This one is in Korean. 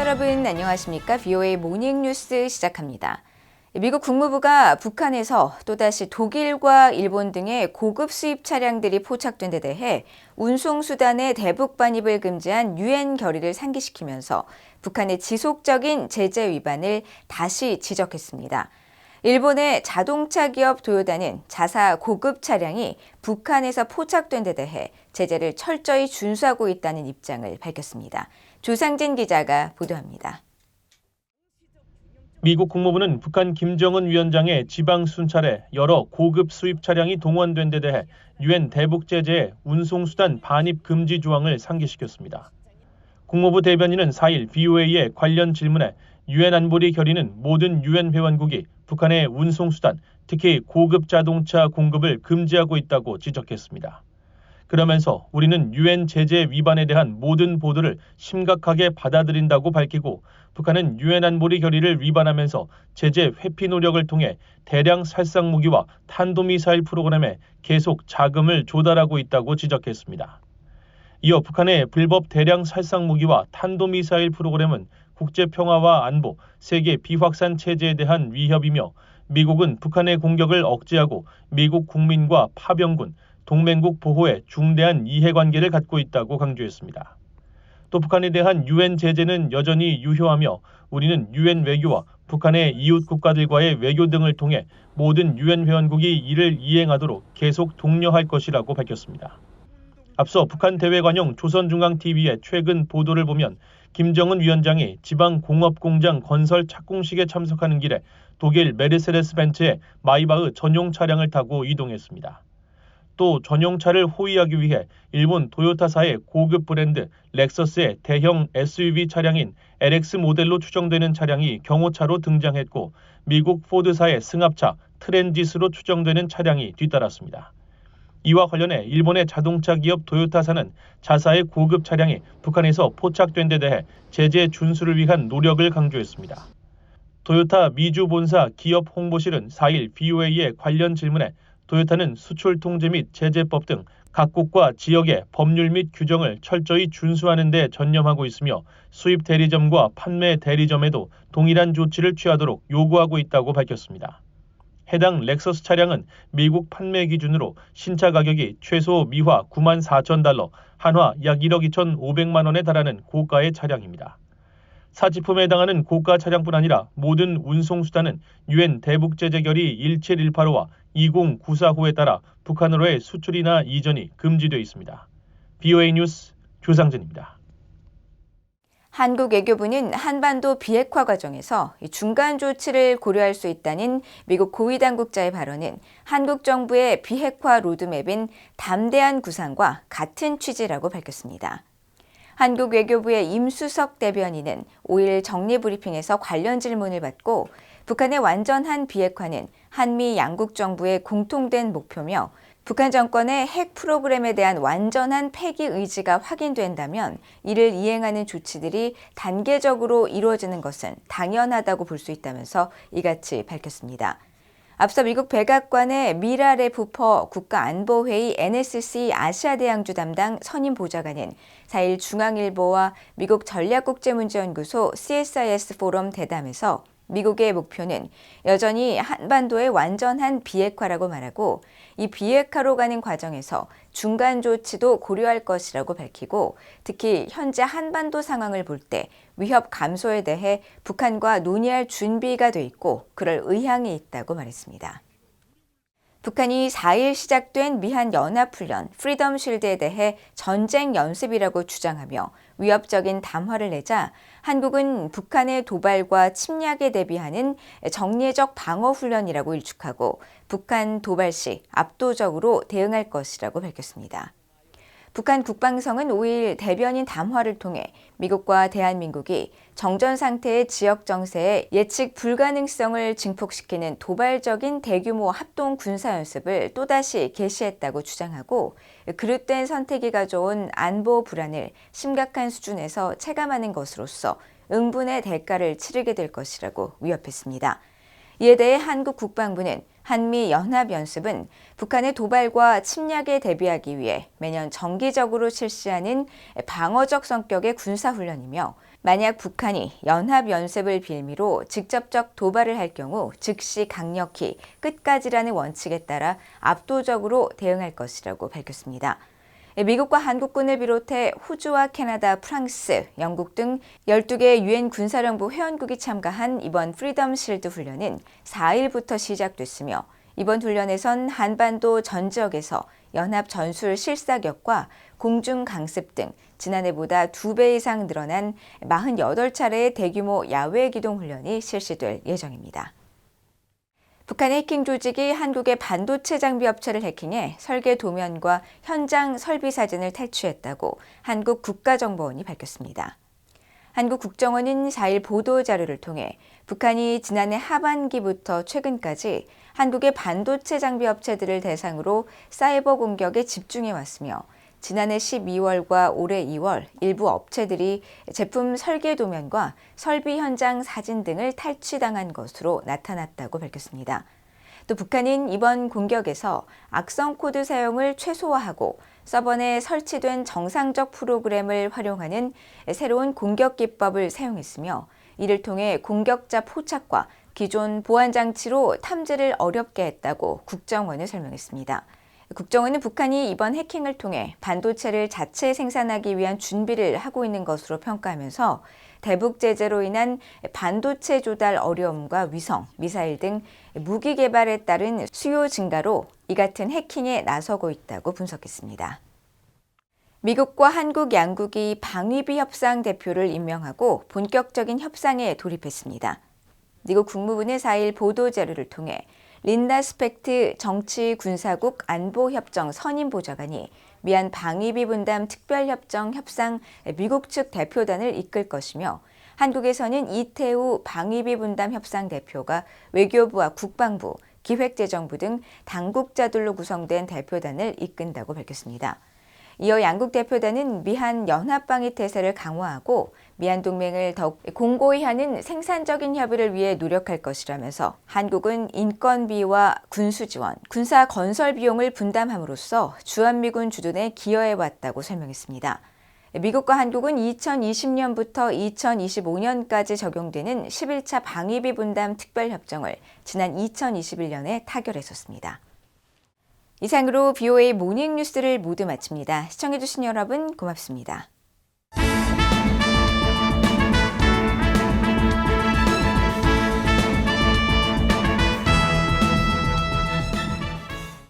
여러분 안녕하십니까? VOA 모닝뉴스 시작합니다. 미국 국무부가 북한에서 또다시 독일과 일본 등의 고급 수입 차량들이 포착된 데 대해 운송수단의 대북 반입을 금지한 유엔 결의를 상기시키면서 북한의 지속적인 제재 위반을 다시 지적했습니다. 일본의 자동차 기업 도요타는 자사 고급 차량이 북한에서 포착된 데 대해 제재를 철저히 준수하고 있다는 입장을 밝혔습니다. 조상진 기자가 보도합니다. 미국 국무부는 북한 김정은 위원장의 지방 순찰에 여러 고급 수입 차량이 동원된 데 대해 유엔 대북 제재의 운송수단 반입 금지 조항을 상기시켰습니다. 국무부 대변인은 4일 VOA의 관련 질문에 유엔 안보리 결의는 모든 유엔 회원국이 북한의 운송수단, 특히 고급 자동차 공급을 금지하고 있다고 지적했습니다. 그러면서 우리는 유엔 제재 위반에 대한 모든 보도를 심각하게 받아들인다고 밝히고 북한은 유엔 안보리 결의를 위반하면서 제재 회피 노력을 통해 대량 살상 무기와 탄도미사일 프로그램에 계속 자금을 조달하고 있다고 지적했습니다. 이어 북한의 불법 대량 살상 무기와 탄도미사일 프로그램은 국제 평화와 안보, 세계 비확산 체제에 대한 위협이며 미국은 북한의 공격을 억제하고 미국 국민과 파병군, 동맹국 보호에 중대한 이해관계를 갖고 있다고 강조했습니다. 또 북한에 대한 유엔 제재는 여전히 유효하며 우리는 유엔 외교와 북한의 이웃 국가들과의 외교 등을 통해 모든 유엔 회원국이 이를 이행하도록 계속 독려할 것이라고 밝혔습니다. 앞서 북한 대외관용 조선중앙TV의 최근 보도를 보면 김정은 위원장이 지방 공업공장 건설 착공식에 참석하는 길에 독일 메르세데스 벤츠의 마이바흐 전용 차량을 타고 이동했습니다. 또 전용차를 호위하기 위해 일본 도요타사의 고급 브랜드 렉서스의 대형 SUV 차량인 LX 모델로 추정되는 차량이 경호차로 등장했고 미국 포드사의 승합차 트랜지스로 추정되는 차량이 뒤따랐습니다. 이와 관련해 일본의 자동차 기업 도요타사는 자사의 고급 차량이 북한에서 포착된 데 대해 제재 준수를 위한 노력을 강조했습니다. 도요타 미주 본사 기업 홍보실은 4일 VOA의 관련 질문에 도요타는 수출 통제 및 제재법 등 각국과 지역의 법률 및 규정을 철저히 준수하는 데 전념하고 있으며 수입 대리점과 판매 대리점에도 동일한 조치를 취하도록 요구하고 있다고 밝혔습니다. 해당 렉서스 차량은 미국 판매 기준으로 신차 가격이 최소 미화 94,000달러, 한화 약 1억 2,500만 원에 달하는 고가의 차량입니다. 사치품에 해당하는 고가 차량뿐 아니라 모든 운송수단은 유엔 대북제재 결의 17185와 2094호에 따라 북한으로의 수출이나 이전이 금지되어 있습니다. VOA 뉴스 조상진입니다. 한국 외교부는 한반도 비핵화 과정에서 중간 조치를 고려할 수 있다는 미국 고위 당국자의 발언은 한국 정부의 비핵화 로드맵인 담대한 구상과 같은 취지라고 밝혔습니다. 한국 외교부의 임수석 대변인은 5일 정례브리핑에서 관련 질문을 받고 북한의 완전한 비핵화는 한미 양국 정부의 공통된 목표며 북한 정권의 핵 프로그램에 대한 완전한 폐기 의지가 확인된다면 이를 이행하는 조치들이 단계적으로 이루어지는 것은 당연하다고 볼 수 있다면서 이같이 밝혔습니다. 앞서 미국 백악관의 미라 레푸퍼 국가안보회의 NSC 아시아대양주 담당 선임 보좌관은 4일 중앙일보와 미국 전략국제문제연구소 CSIS 포럼 대담에서 미국의 목표는 여전히 한반도의 완전한 비핵화라고 말하고 이 비핵화로 가는 과정에서 중간 조치도 고려할 것이라고 밝히고 특히 현재 한반도 상황을 볼 때 위협 감소에 대해 북한과 논의할 준비가 돼 있고 그럴 의향이 있다고 말했습니다. 북한이 4일 시작된 미한 연합훈련 프리덤 쉴드에 대해 전쟁 연습이라고 주장하며 위협적인 담화를 내자 한국은 북한의 도발과 침략에 대비하는 정례적 방어훈련이라고 일축하고 북한 도발 시 압도적으로 대응할 것이라고 밝혔습니다. 북한 국방성은 5일 대변인 담화를 통해 미국과 대한민국이 정전 상태의 지역 정세의 예측 불가능성을 증폭시키는 도발적인 대규모 합동 군사연습을 또다시 개시했다고 주장하고 그릇된 선택이 가져온 안보 불안을 심각한 수준에서 체감하는 것으로서 응분의 대가를 치르게 될 것이라고 위협했습니다. 이에 대해 한국 국방부는 한미 연합연습은 북한의 도발과 침략에 대비하기 위해 매년 정기적으로 실시하는 방어적 성격의 군사훈련이며 만약 북한이 연합연습을 빌미로 직접적 도발을 할 경우 즉시 강력히 끝까지라는 원칙에 따라 압도적으로 대응할 것이라고 밝혔습니다. 미국과 한국군을 비롯해 호주와 캐나다, 프랑스, 영국 등 12개 유엔 군사령부 회원국이 참가한 이번 프리덤 실드 훈련은 4일부터 시작됐으며 이번 훈련에선 한반도 전 지역에서 연합 전술 실사격과 공중 강습 등 지난해보다 2배 이상 늘어난 48차례의 대규모 야외 기동 훈련이 실시될 예정입니다. 북한의 해킹 조직이 한국의 반도체 장비 업체를 해킹해 설계 도면과 현장 설비 사진을 탈취했다고 한국 국가정보원이 밝혔습니다. 한국 국정원은 4일 보도자료를 통해 북한이 지난해 하반기부터 최근까지 한국의 반도체 장비 업체들을 대상으로 사이버 공격에 집중해왔으며 지난해 12월과 올해 2월 일부 업체들이 제품 설계 도면과 설비 현장 사진 등을 탈취당한 것으로 나타났다고 밝혔습니다. 또 북한은 이번 공격에서 악성 코드 사용을 최소화하고 서버 내 설치된 정상적 프로그램을 활용하는 새로운 공격 기법을 사용했으며 이를 통해 공격자 포착과 기존 보안 장치로 탐지를 어렵게 했다고 국정원은 설명했습니다. 국정원은 북한이 이번 해킹을 통해 반도체를 자체 생산하기 위한 준비를 하고 있는 것으로 평가하면서 대북 제재로 인한 반도체 조달 어려움과 위성, 미사일 등 무기 개발에 따른 수요 증가로 이 같은 해킹에 나서고 있다고 분석했습니다. 미국과 한국 양국이 방위비 협상 대표를 임명하고 본격적인 협상에 돌입했습니다. 미국 국무부는 4일 보도자료를 통해 린다 스펙트 정치군사국 안보협정 선임보좌관이 미한 방위비 분담 특별협정 협상 미국 측 대표단을 이끌 것이며 한국에서는 이태우 방위비 분담 협상 대표가 외교부와 국방부, 기획재정부 등 당국자들로 구성된 대표단을 이끈다고 밝혔습니다. 이어 양국 대표단은 미한 연합방위 태세를 강화하고 미한 동맹을 더욱 공고히 하는 생산적인 협의를 위해 노력할 것이라면서 한국은 인건비와 군수 지원, 군사 건설 비용을 분담함으로써 주한미군 주둔에 기여해왔다고 설명했습니다. 미국과 한국은 2020년부터 2025년까지 적용되는 11차 방위비 분담 특별협정을 지난 2021년에 타결했었습니다. 이상으로 BOA 모닝 뉴스를 모두 마칩니다. 시청해주신 여러분 고맙습니다.